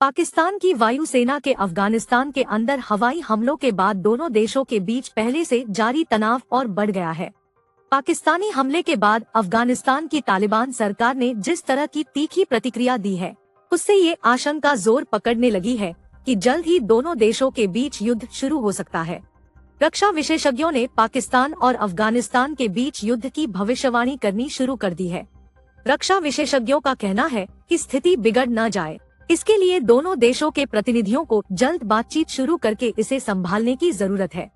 पाकिस्तान की वायुसेना के अफगानिस्तान के अंदर हवाई हमलों के बाद दोनों देशों के बीच पहले से जारी तनाव और बढ़ गया है। पाकिस्तानी हमले के बाद अफगानिस्तान की तालिबान सरकार ने जिस तरह की तीखी प्रतिक्रिया दी है, उससे ये आशंका जोर पकड़ने लगी है कि जल्द ही दोनों देशों के बीच युद्ध शुरू हो सकता है। रक्षा विशेषज्ञों ने पाकिस्तान और अफगानिस्तान के बीच युद्ध की भविष्यवाणी करनी शुरू कर दी है। रक्षा विशेषज्ञों का कहना है कि स्थिति बिगड़ न जाए, इसके लिए दोनों देशों के प्रतिनिधियों को जल्द बातचीत शुरू करके इसे संभालने की जरूरत है।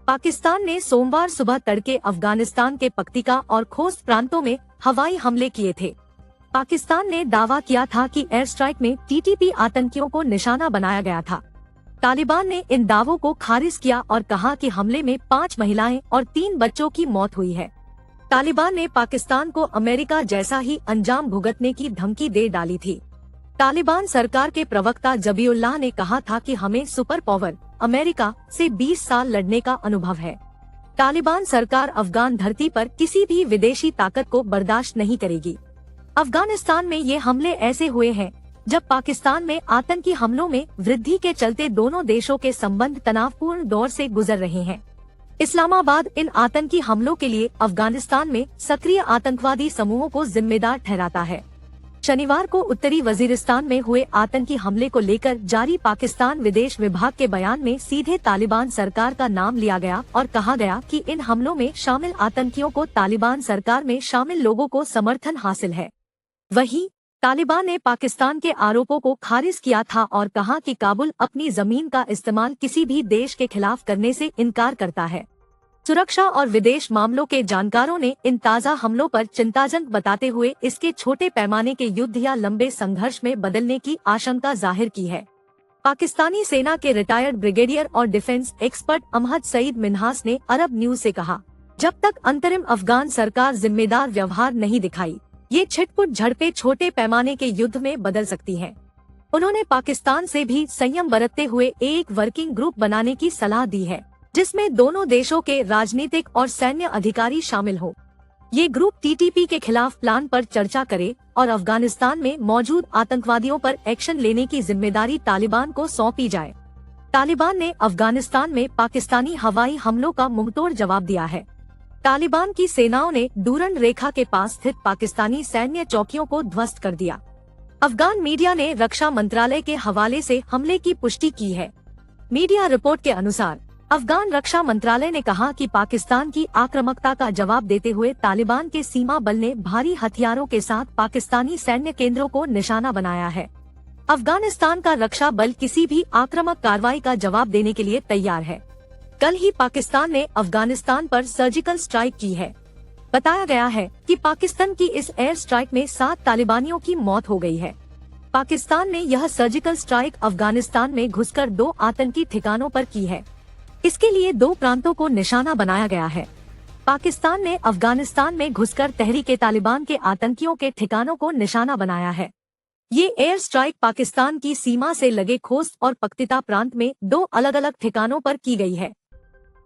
पाकिस्तान ने सोमवार सुबह तड़के अफगानिस्तान के पक्तिका और खोस्त प्रांतों में हवाई हमले किए थे। पाकिस्तान ने दावा किया था कि एयर स्ट्राइक में टीटीपी आतंकियों को निशाना बनाया गया था। तालिबान ने इन दावों को खारिज किया और कहा कि हमले में 5 महिलाएं और 3 बच्चों की मौत हुई है। तालिबान ने पाकिस्तान को अमेरिका जैसा ही अंजाम भुगतने की धमकी दे डाली थी। तालिबान सरकार के प्रवक्ता जबीउल्लाह ने कहा था कि हमें सुपर पावर अमेरिका से 20 साल लड़ने का अनुभव है। तालिबान सरकार अफगान धरती पर किसी भी विदेशी ताकत को बर्दाश्त नहीं करेगी। अफगानिस्तान में ये हमले ऐसे हुए हैं जब पाकिस्तान में आतंकी हमलों में वृद्धि के चलते दोनों देशों के संबंध तनावपूर्ण दौर से गुजर रहे हैं। इस्लामाबाद इन आतंकी हमलों के लिए अफगानिस्तान में सक्रिय आतंकवादी समूहों को जिम्मेदार ठहराता है। शनिवार को उत्तरी वजीरिस्तान में हुए आतंकी हमले को लेकर जारी पाकिस्तान विदेश विभाग के बयान में सीधे तालिबान सरकार का नाम लिया गया और कहा गया कि इन हमलों में शामिल आतंकियों को तालिबान सरकार में शामिल लोगों को समर्थन हासिल है। वहीं तालिबान ने पाकिस्तान के आरोपों को खारिज किया था और कहा कि काबुल अपनी जमीन का इस्तेमाल किसी भी देश के खिलाफ करने से इनकार करता है। सुरक्षा और विदेश मामलों के जानकारों ने इन ताज़ा हमलों पर चिंताजनक बताते हुए इसके छोटे पैमाने के युद्ध या लंबे संघर्ष में बदलने की आशंका जाहिर की है। पाकिस्तानी सेना के रिटायर्ड ब्रिगेडियर और डिफेंस एक्सपर्ट अहमद सईद मिन्हास ने अरब न्यूज से कहा, जब तक अंतरिम अफगान सरकार जिम्मेदार व्यवहार नहीं दिखाई, ये छिटपुट झड़पें छोटे पैमाने के युद्ध में बदल सकती हैं। उन्होंने पाकिस्तान से भी संयम बरतते हुए एक वर्किंग ग्रुप बनाने की सलाह दी है, जिसमें दोनों देशों के राजनीतिक और सैन्य अधिकारी शामिल हो। ये ग्रुप टीटीपी के खिलाफ प्लान पर चर्चा करे और अफगानिस्तान में मौजूद आतंकवादियों पर एक्शन लेने की जिम्मेदारी तालिबान को सौंपी जाए। तालिबान ने अफगानिस्तान में पाकिस्तानी हवाई हमलों का मुंहतोड़ जवाब दिया है। तालिबान की सेनाओं ने डूरन रेखा के पास स्थित पाकिस्तानी सैन्य चौकियों को ध्वस्त कर दिया। अफगान मीडिया ने रक्षा मंत्रालय के हवाले से हमले की पुष्टि की है। मीडिया रिपोर्ट के अनुसार अफगान रक्षा मंत्रालय ने कहा कि पाकिस्तान की आक्रामकता का जवाब देते हुए तालिबान के सीमा बल ने भारी हथियारों के साथ पाकिस्तानी सैन्य केंद्रों को निशाना बनाया है। अफगानिस्तान का रक्षा बल किसी भी आक्रामक कार्रवाई का जवाब देने के लिए तैयार है। कल ही पाकिस्तान ने अफगानिस्तान पर सर्जिकल स्ट्राइक की है। बताया गया है कि पाकिस्तान की इस एयर स्ट्राइक में 7 तालिबानियों की मौत हो गई है। पाकिस्तान ने यह सर्जिकल स्ट्राइक अफगानिस्तान में घुसकर 2 आतंकी ठिकानों पर की है। इसके लिए 2 प्रांतों को निशाना बनाया गया है। पाकिस्तान ने अफगानिस्तान में घुसकर तहरीक-ए-तालिबान के आतंकियों के ठिकानों को निशाना बनाया है। ये एयर स्ट्राइक पाकिस्तान की सीमा से लगे खोस्त और पक्तिता प्रांत में 2 अलग-अलग ठिकानों पर की गई है।